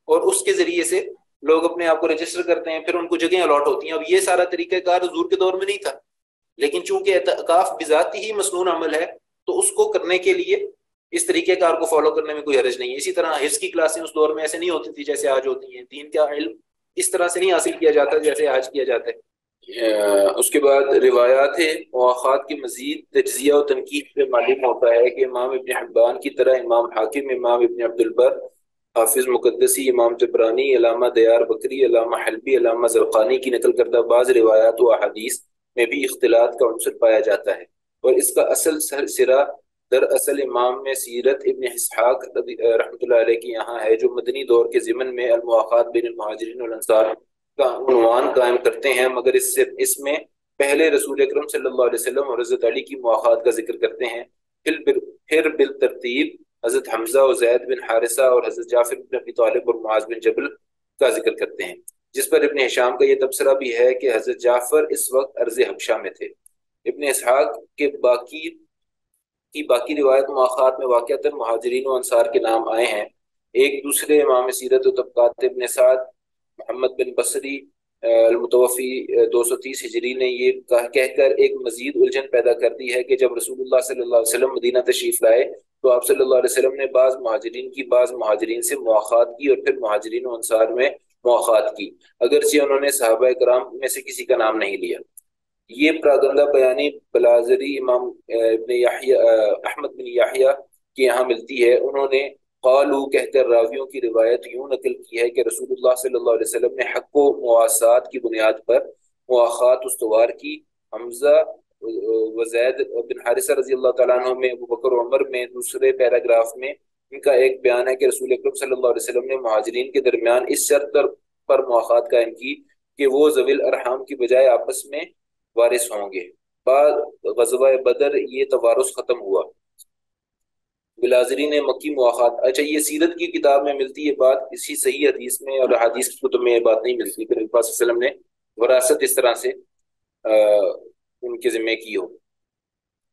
اور اس کے ذریعے سے لوگ اپنے آپ کو رجسٹر کرتے ہیں، پھر ان کو جگہیں الاٹ ہوتی ہیں۔ اب یہ سارا طریقہ کار حضور کے دور میں نہیں تھا، لیکن چونکہ اعتکاف بذاتی ہی مسنون عمل ہے تو اس کو کرنے کے لیے اس طریقہ کار کو فالو کرنے میں کوئی حرج نہیں ہے۔ اسی طرح حفظ کی کلاسیں اس دور میں ایسے نہیں ہوتی تھی جیسے آج ہوتی ہیں، دین کا علم اس طرح سے نہیں حاصل کیا جاتا جیسے آج کیا جاتا ہے۔ اس کے بعد روایات مواخات کی مزید تجزیہ و تنقید پہ معلوم ہوتا ہے کہ امام ابن حبان کی طرح امام حاکم، امام ابن عبد البر، حافظ مقدسی، امام طبرانی، علامہ دیار بکری، علامہ حلبی، علامہ زرقانی کی نقل کردہ بعض روایات و احادیث میں بھی اختلاط کا عنصر پایا جاتا ہے، اور اس کا اصل سرا دراصل امام میں سیرت ابن اسحاق رحمۃ اللہ علیہ کے یہاں ہے، جو مدنی دور کے ضمن میں المواخات بین المہاجرین والانصار کا عنوان قائم کرتے ہیں، مگر اس میں پہلے رسول اکرم صلی اللہ علیہ وسلم اور حضرت علی کی مواخات کا ذکر کرتے ہیں، پھر بالترتیب حضرت حمزہ و زید بن حارثہ اور حضرت جعفر بن ابی طالب اور معاذ بن جبل کا ذکر کرتے ہیں، جس پر ابن ہشام کا یہ تبصرہ بھی ہے کہ حضرت جعفر اس وقت ارض حبشہ میں تھے۔ ابن اسحاق کے باقی روایت مواخات میں واقعتاً مہاجرین و انصار کے نام آئے ہیں۔ ایک دوسرے امام سیرت و طبقات ابن سعد محمد بن بصری المتوفی 230 ہجری نے یہ کہہ کر ایک مزید الجھن پیدا کر دی ہے کہ جب رسول اللہ صلی اللہ علیہ وسلم مدینہ تشریف لائے تو آپ صلی اللہ علیہ وسلم نے بعض مہاجرین سے مواخات کی اور پھر مہاجرین و انصار میں مواخات کی، اگرچہ انہوں نے صحابہ کرام میں سے کسی کا نام نہیں لیا۔ یہ پراگندہ بیانی بلازری امام ابن احمد بن یحییٰ کے یہاں ملتی ہے۔ انہوں نے قالو کہہ کر راویوں کی روایت یوں نقل کی ہے کہ رسول اللہ صلی اللہ علیہ وسلم نے حق و مواسات کی بنیاد پر مواخات استوار کی۔ حمزہ و زید بن حارثہ رضی اللہ تعالیٰ عنہ میں، ابو بکر و عمر میں دوسرے پیراگراف میں ان کا ایک بیان ہے کہ رسول اکرم صلی اللہ علیہ وسلم نے مہاجرین کے درمیان اس شرط پر مواخات قائم کی کہ وہ ذوی الارحام کی بجائے آپس میں وارث ہوں گے۔ بعد غزوہ بدر یہ توارث ختم ہوا۔ بلازری نے مکی مواخات، اچھا یہ سیرت کی کتاب میں ملتی ہے بات، اسی صحیح حدیث میں اور حدیث کی کتب میں یہ بات نہیں ملتی کہ نبی صلی اللہ علیہ وسلم نے وراثت اس طرح سے ان کے ذمہ کی ہو،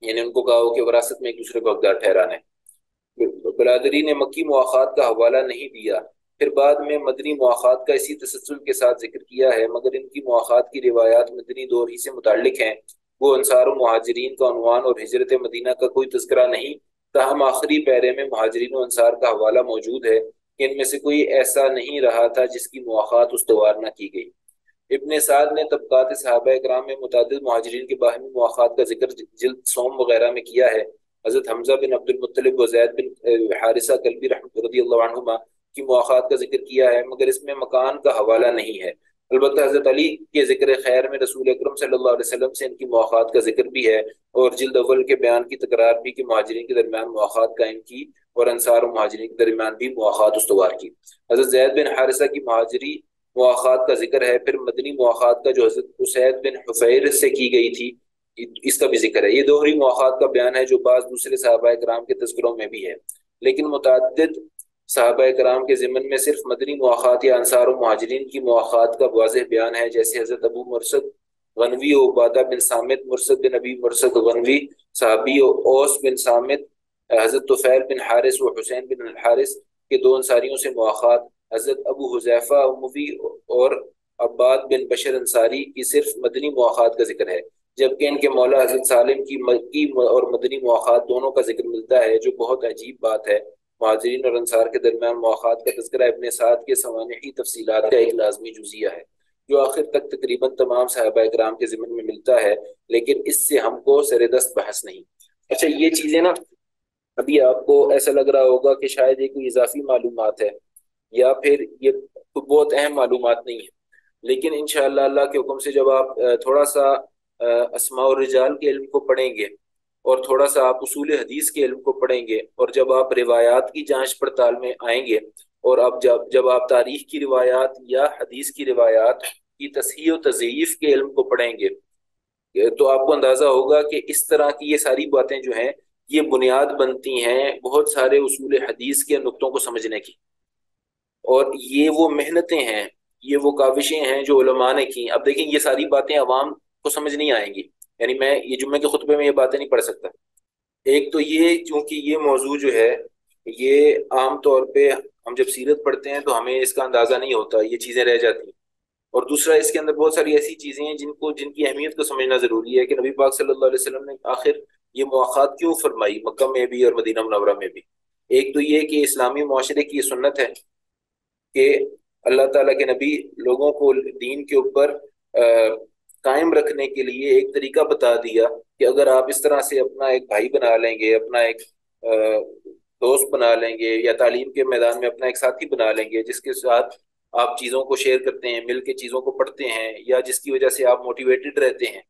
یعنی ان کو کہا ہو کہ وراثت میں ایک دوسرے کو حقدار ٹھہرانا ہے۔ بلادری نے مکی مواخات کا حوالہ نہیں دیا، پھر بعد میں مدنی مواخات کا اسی تسلسل کے ساتھ ذکر کیا ہے، مگر ان کی مواخات کی روایات مدنی دور ہی سے متعلق ہیں۔ وہ انصار و مہاجرین کا عنوان اور ہجرت مدینہ کا کوئی تذکرہ نہیں، تاہم آخری پیرے میں مہاجرین و انصار کا حوالہ موجود ہے کہ ان میں سے کوئی ایسا نہیں رہا تھا جس کی مواخات استوار نہ کی گئی۔ ابن سعد نے طبقات صحابہ کرام میں متعدد مہاجرین کے باہمی مواخات کا ذکر جلد سوم وغیرہ میں کیا ہے۔ حضرت حمزہ بن عبد المطلب و زید بن حارثہ کلبی رضی اللہ عنہما کی مواخات کا ذکر کیا ہے، مگر اس میں مکان کا حوالہ نہیں ہے۔ البتہ حضرت علی کے ذکر خیر میں رسول اکرم صلی اللہ علیہ وسلم سے ان کی مواخات کا ذکر بھی ہے، اور جلد اول کے بیان کی تکرار بھی کہ مہاجرین کے درمیان مواخات قائم کی اور انصار و مہاجرین کے درمیان بھی مواخات استوار کی۔ حضرت زید بن حارثہ کی مہاجری مواخات کا ذکر ہے، پھر مدنی مواخات کا جو حضرت اسید بن حفیر سے کی گئی تھی اس کا بھی ذکر ہے۔ یہ دوہری مواخات کا بیان ہے جو بعض دوسرے صحابہ کرام کے تذکروں میں بھی ہے، لیکن متعدد صحابہ کرام کے ضمن میں صرف مدنی مواخات یا انصار و مہاجرین کی مواخات کا واضح بیان ہے، جیسے حضرت ابو مرثد غنوی و عبادہ بن صامت، مرثد بن ابی مرثد غنوی صحابی، و اوس بن صامت، حضرت طفیل بن حارث و حسین بن الحارث کے دو انصاریوں سے مواخات، حضرت ابو حذیفہ اموی اور عباد بن بشر انصاری کی صرف مدنی مواخات کا ذکر ہے، جبکہ ان کے مولا حضرت سالم کی مکی اور مدنی مواخات دونوں کا ذکر ملتا ہے، جو بہت عجیب بات ہے۔ مہاجرین اور انصار کے درمیان مواخات کا تذکرہ ابن سعد کے سوانحی تفصیلات کا ایک لازمی جزیہ ہے، جو آخر تک تقریباً تمام صحابہ اکرام کے ضمن میں ملتا ہے، لیکن اس سے ہم کو سر دست بحث نہیں۔ اچھا، یہ چیزیں نا ابھی آپ کو ایسا لگ رہا ہوگا کہ شاید یہ کوئی اضافی معلومات ہے یا پھر یہ بہت اہم معلومات نہیں ہے، لیکن انشاءاللہ اللہ کے حکم سے جب آپ تھوڑا سا اسماء الرجال کے علم کو پڑھیں گے اور تھوڑا سا آپ اصول حدیث کے علم کو پڑھیں گے، اور جب آپ روایات کی جانچ پڑتال میں آئیں گے، اور اب جب آپ تاریخ کی روایات یا حدیث کی روایات کی تصحیح و تضعیف کے علم کو پڑھیں گے، تو آپ کو اندازہ ہوگا کہ اس طرح کی یہ ساری باتیں جو ہیں یہ بنیاد بنتی ہیں بہت سارے اصول حدیث کے نقطوں کو سمجھنے کی، اور یہ وہ محنتیں ہیں، یہ وہ کاوشیں ہیں جو علماء نے کی۔ اب دیکھیں یہ ساری باتیں عوام کو سمجھ نہیں آئیں گی، یعنی میں یہ جمعے کے خطبے میں یہ باتیں نہیں پڑھ سکتا۔ ایک تو یہ چونکہ یہ موضوع جو ہے یہ عام طور پہ ہم جب سیرت پڑھتے ہیں تو ہمیں اس کا اندازہ نہیں ہوتا، یہ چیزیں رہ جاتی ہیں، اور دوسرا اس کے اندر بہت ساری ایسی چیزیں ہیں جن کی اہمیت کو سمجھنا ضروری ہے کہ نبی پاک صلی اللہ علیہ وسلم نے آخر یہ مواخات کیوں فرمائی مکہ میں بھی اور مدینہ منورہ میں بھی۔ ایک تو یہ کہ اسلامی معاشرے کی یہ سنت ہے کہ اللہ تعالیٰ کے نبی لوگوں کو دین کے اوپر قائم رکھنے کے لیے ایک طریقہ بتا دیا کہ اگر آپ اس طرح سے اپنا ایک بھائی بنا لیں گے، اپنا ایک دوست بنا لیں گے، یا تعلیم کے میدان میں اپنا ایک ساتھی بنا لیں گے جس کے ساتھ آپ چیزوں کو شیئر کرتے ہیں، مل کے چیزوں کو پڑھتے ہیں، یا جس کی وجہ سے آپ موٹیویٹڈ رہتے ہیں،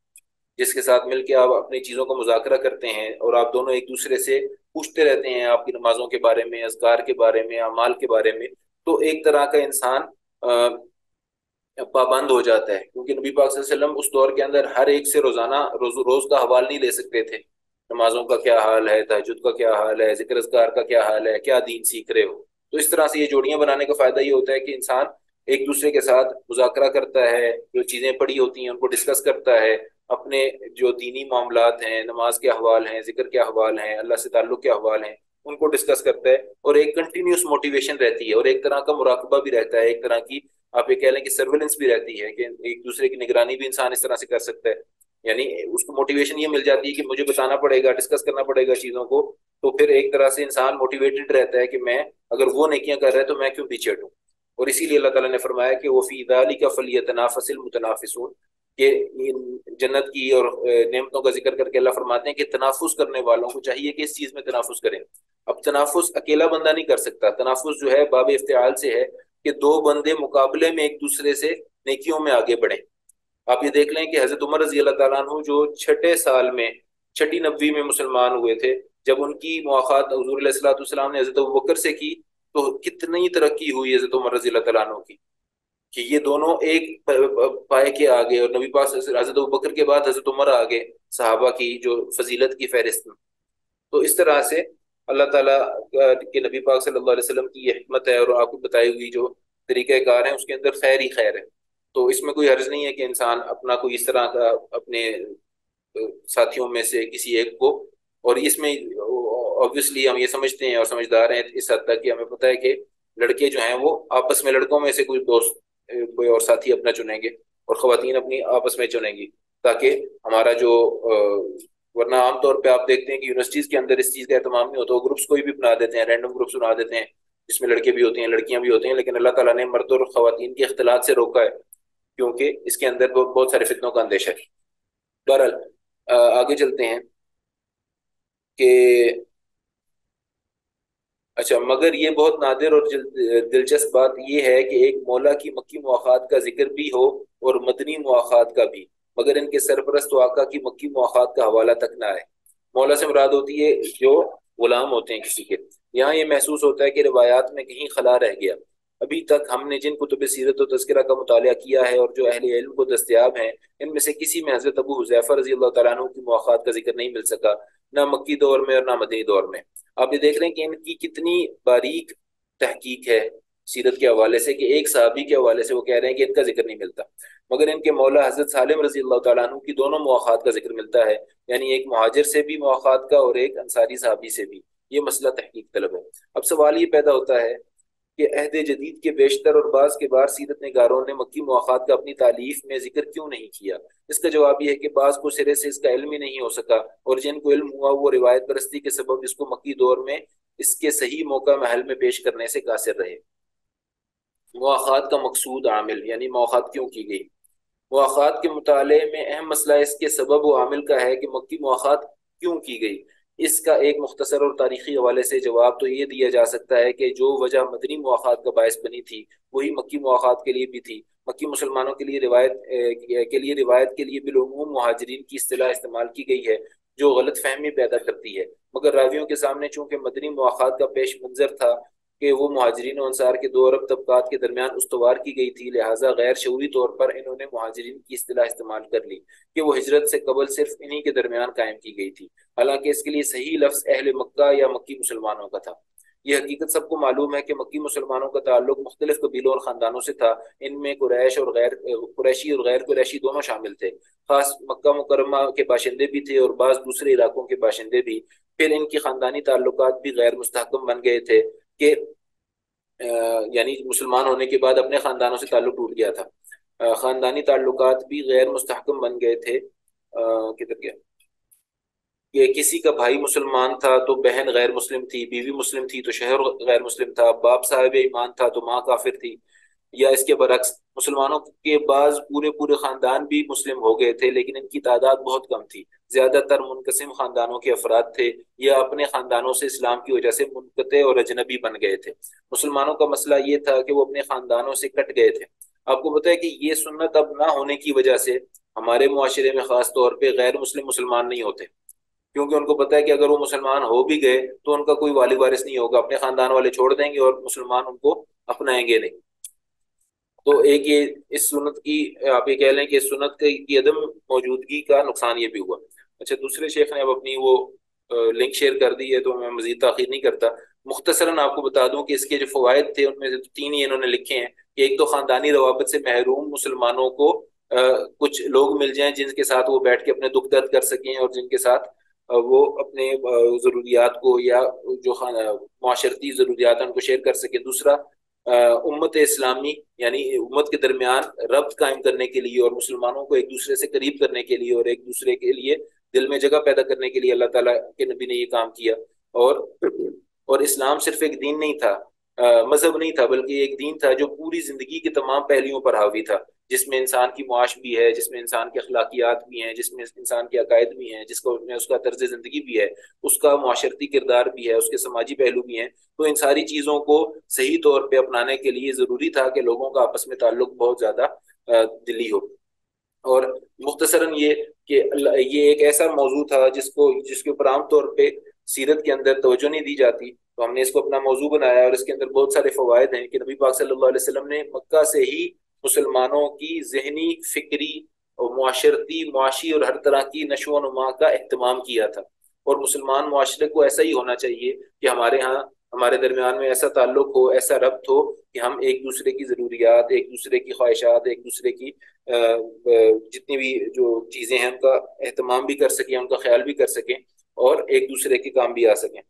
جس کے ساتھ مل کے آپ اپنی چیزوں کا مذاکرہ کرتے ہیں، اور آپ دونوں ایک دوسرے سے پوچھتے رہتے ہیں آپ کی نمازوں کے بارے میں، اذکار کے بارے میں، اعمال کے بارے میں، تو ایک طرح کا انسان پابند ہو جاتا ہے، کیونکہ نبی پاک صلی اللہ علیہ وسلم اس دور کے اندر ہر ایک سے روزانہ روز کا حوال نہیں لے سکتے تھے، نمازوں کا کیا حال ہے، تہجد کا کیا حال ہے، ذکر اذکار کا کیا حال ہے، کیا دین سیکھ رہے ہو۔ تو اس طرح سے یہ جوڑیاں بنانے کا فائدہ یہ ہوتا ہے کہ انسان ایک دوسرے کے ساتھ مذاکرہ کرتا ہے، جو چیزیں پڑھی ہوتی ہیں ان کو ڈسکس کرتا ہے، اپنے جو دینی معاملات ہیں، نماز کے احوال ہیں، ذکر کے احوال ہیں، اللہ سے تعلق کے احوال ہیں، ان کو ڈسکس کرتا ہے، اور ایک کنٹینیوس موٹیویشن رہتی ہے، اور ایک طرح کا مراقبہ بھی رہتا ہے، ایک طرح کی آپ یہ کہہ لیں کہ سرویلنس بھی رہتی ہے کہ ایک دوسرے کی نگرانی بھی انسان اس طرح سے کر سکتا ہے، یعنی اس کو موٹیویشن یہ مل جاتی ہے کہ مجھے بتانا پڑے گا، ڈسکس کرنا پڑے گا چیزوں کو، تو پھر ایک طرح سے انسان موٹیویٹڈ رہتا ہے کہ میں اگر وہ نیکیاں کر رہا ہے تو میں کیوں پیچھے ہٹوں۔ اور اسی لیے اللہ تعالیٰ نے فرمایا کہ وَفِي ذَلِكَ فَلْيَتَنَافَسِ الْمُتَنَافِسُونَ، کہ جنت کی اور نعمتوں کا ذکر کر کے اللہ فرماتے ہیں کہ تنافس کرنے والوں کو چاہیے کہ اس چیز میں تنافس کریں۔ اب تنافس اکیلا بندہ نہیں کر سکتا، تنافس جو ہے باب افتعال سے ہے کہ دو بندے مقابلے میں ایک دوسرے سے نیکیوں میں آگے بڑھیں۔ آپ یہ دیکھ لیں کہ حضرت عمر رضی اللہ تعالیٰ عنہ جو چھٹے سال میں، چھٹی نبوی میں مسلمان ہوئے تھے، جب ان کی مواخات حضور علیہ الصلوۃ والسلام نے حضرت ابوبکر سے کی تو کتنی ترقی ہوئی حضرت عمر رضی اللہ تعالیٰ عنہ کی، کہ یہ دونوں ایک پائے کے آگے، اور نبی پاک حضرت ابوبکر کے بعد حضرت عمر آگے صحابہ کی جو فضیلت کی فہرست میں۔ تو اس طرح سے اللہ تعالیٰ کے نبی پاک صلی اللہ علیہ وسلم کی یہ حکمت ہے، اور آپ کو بتائی ہوئی جو طریقہ کار ہیں اس کے اندر خیر ہی خیر ہے، تو اس میں کوئی حرج نہیں ہے کہ انسان اپنا کوئی اس طرح کا اپنے ساتھیوں میں سے کسی ایک کو، اور اس میں obviously ہم یہ سمجھتے ہیں اور سمجھدار ہیں اس حد تک کہ ہمیں پتہ ہے کہ لڑکے جو ہیں وہ آپس میں لڑکوں میں سے کوئی دوست کوئی اور ساتھی اپنا چنیں گے، اور خواتین اپنی آپس میں چنیں گی، تاکہ ہمارا جو ورنہ عام طور پہ آپ دیکھتے ہیں کہ یونیورسٹیز کے اندر اس چیز کا اہتمام نہیں ہوتا، وہ گروپس کوئی بھی بنا دیتے ہیں، رینڈم گروپس بنا دیتے ہیں جس میں لڑکے بھی ہوتے ہیں لڑکیاں بھی ہوتے ہیں، لیکن اللہ تعالیٰ نے مرد اور خواتین کے اختلاط سے روکا ہے کیونکہ اس کے اندر بہت سارے فتنوں کا اندیشہ ہے۔ بہرحال آگے چلتے ہیں کہ اچھا، مگر یہ بہت نادر اور دلچسپ بات یہ ہے کہ ایک مولا کی مکی مواخات کا ذکر بھی ہو اور مدنی مواخات کا بھی، مگر ان کے سرپرست واقعہ کی مکی مواخات کا حوالہ تک نہ آئے۔ مولا سے مراد ہوتی ہے جو غلام ہوتے ہیں کسی کے، یہاں یہ محسوس ہوتا ہے کہ روایات میں کہیں خلا رہ گیا۔ ابھی تک ہم نے جن کتب سیرت و تذکرہ کا مطالعہ کیا ہے اور جو اہل علم کو دستیاب ہیں، ان میں سے کسی میں حضرت ابو حذیفہ رضی اللہ تعالیٰ عنہ کی مواخات کا ذکر نہیں مل سکا، نہ مکی دور میں اور نہ مدنی دور میں۔ آپ یہ دیکھ رہے ہیں کہ ان کی کتنی باریک تحقیق ہے سیرت کے حوالے سے، کہ ایک صحابی کے حوالے سے وہ کہہ رہے ہیں کہ ان کا ذکر نہیں ملتا، مگر ان کے مولا حضرت سالم رضی اللہ تعالیٰ عنہ کی دونوں مواخات کا ذکر ملتا ہے، یعنی ایک مہاجر سے بھی مواخات کا اور ایک انصاری صحابی سے بھی۔ یہ مسئلہ تحقیق طلب ہے۔ اب سوال یہ پیدا ہوتا ہے کہ عہد جدید کے بیشتر اور بعض کے بار سیرت نگاروں نے مکی مواخات کا اپنی تالیف میں ذکر کیوں نہیں کیا؟ اس کا جواب یہ ہے کہ بعض کو سرے سے اس کا علم ہی نہیں ہو سکا، اور جن کو علم ہوا وہ روایت پرستی کے سبب اس کو مکی دور میں اس کے صحیح موقع محل میں پیش کرنے سے قاصر رہے۔ مواخات کا مقصود عامل، یعنی مواخات کیوں کی گئی؟ مواخات کے مطالعے میں اہم مسئلہ اس کے سبب و عامل کا ہے کہ مکی مواخات کیوں کی گئی۔ اس کا ایک مختصر اور تاریخی حوالے سے جواب تو یہ دیا جا سکتا ہے کہ جو وجہ مدنی مواخات کا باعث بنی تھی وہی مکی مواخات کے لیے بھی تھی۔ مکی مسلمانوں کے لیے روایت کے لیے بالعموم مہاجرین کی اصطلاح استعمال کی گئی ہے، جو غلط فہمی پیدا کرتی ہے، مگر راویوں کے سامنے چونکہ مدنی مواخات کا پیش منظر تھا کہ وہ مہاجرین و انصار کے دو عرب طبقات کے درمیان استوار کی گئی تھی، لہٰذا غیر شعوری طور پر انہوں نے مہاجرین کی اصطلاح استعمال کر لی کہ وہ ہجرت سے قبل صرف انہی کے درمیان قائم کی گئی تھی، حالانکہ اس کے لیے صحیح لفظ اہل مکہ یا مکی مسلمانوں کا تھا۔ یہ حقیقت سب کو معلوم ہے کہ مکی مسلمانوں کا تعلق مختلف قبیلوں اور خاندانوں سے تھا، ان میں قریشی اور غیر قریشی دونوں شامل تھے، خاص مکہ مکرمہ کے باشندے بھی تھے اور بعض دوسرے علاقوں کے باشندے بھی۔ پھر ان کی خاندانی تعلقات بھی غیر مستحکم بن گئے تھے کہ یعنی مسلمان ہونے کے بعد اپنے خاندانوں سے تعلق ٹوٹ گیا تھا، خاندانی تعلقات بھی غیر مستحکم بن گئے تھے۔ کدھر گیا کہ کسی کا بھائی مسلمان تھا تو بہن غیر مسلم تھی، بیوی مسلم تھی تو شوہر غیر مسلم تھا، باپ صاحب ایمان تھا تو ماں کافر تھی، یا اس کے برعکس مسلمانوں کے بعض پورے خاندان بھی مسلم ہو گئے تھے لیکن ان کی تعداد بہت کم تھی، زیادہ تر منقسم خاندانوں کے افراد تھے یا اپنے خاندانوں سے اسلام کی وجہ سے منقطع اور اجنبی بن گئے تھے۔ مسلمانوں کا مسئلہ یہ تھا کہ وہ اپنے خاندانوں سے کٹ گئے تھے۔ آپ کو پتہ ہے کہ یہ سنت اب نہ ہونے کی وجہ سے ہمارے معاشرے میں خاص طور پہ غیر مسلم مسلمان نہیں ہوتے، کیونکہ ان کو پتہ ہے کہ اگر وہ مسلمان ہو بھی گئے تو ان کا کوئی والی وارث نہیں ہوگا، اپنے خاندان والے چھوڑ دیں گے اور مسلمان ان کو اپنائیں گے نہیں۔ تو ایک یہ اس سنت کی آپ یہ کہہ لیں کہ اس سنت کی عدم موجودگی کا نقصان یہ بھی ہوا۔ اچھا، دوسرے شیخ نے اب اپنی وہ لنک شیئر کر دی ہے تو میں مزید تاخیر نہیں کرتا، مختصراً آپ کو بتا دوں کہ اس کے جو فوائد تھے ان میں سے تین ہی انہوں نے لکھے ہیں کہ ایک تو خاندانی روابط سے محروم مسلمانوں کو کچھ لوگ مل جائیں جن کے ساتھ وہ بیٹھ کے اپنے دکھ درد کر سکیں اور جن کے ساتھ وہ اپنے ضروریات کو یا جو معاشرتی ضروریات ہیں ان کو شیئر کر سکیں۔ دوسرا، امت اسلامی یعنی امت کے درمیان ربط قائم کرنے کے لیے اور مسلمانوں کو ایک دوسرے سے قریب کرنے کے لیے اور ایک دوسرے کے لیے دل میں جگہ پیدا کرنے کے لیے اللہ تعالیٰ کے نبی نے یہ کام کیا۔ اور اسلام صرف ایک دین نہیں تھا، مذہب نہیں تھا، بلکہ ایک دین تھا جو پوری زندگی کے تمام پہلوؤں پر حاوی تھا، جس میں انسان کی معاش بھی ہے، جس میں انسان کے اخلاقیات بھی ہیں، جس میں انسان کے عقائد بھی ہیں، جس میں اس کا طرز زندگی بھی ہے، اس کا معاشرتی کردار بھی ہے، اس کے سماجی پہلو بھی ہیں۔ تو ان ساری چیزوں کو صحیح طور پہ اپنانے کے لیے ضروری تھا کہ لوگوں کا آپس میں تعلق بہت زیادہ دلی ہو۔ اور مختصراً یہ کہ یہ ایک ایسا موضوع تھا جس کے اوپر عام طور پہ سیرت کے اندر توجہ نہیں دی جاتی، تو ہم نے اس کو اپنا موضوع بنایا اور اس کے اندر بہت سارے فوائد ہیں کہ نبی پاک صلی اللہ علیہ وسلم نے مکہ سے ہی مسلمانوں کی ذہنی، فکری اور معاشی اور ہر طرح کی نشو و نما کا اہتمام کیا تھا، اور مسلمان معاشرے کو ایسا ہی ہونا چاہیے کہ ہمارے درمیان میں ایسا تعلق ہو، ایسا ربط ہو کہ ہم ایک دوسرے کی ضروریات، ایک دوسرے کی خواہشات، ایک دوسرے کی جتنی بھی جو چیزیں ہیں ان کا اہتمام بھی کر سکیں، ان کا خیال بھی کر سکیں اور ایک دوسرے کے کام بھی آ سکیں۔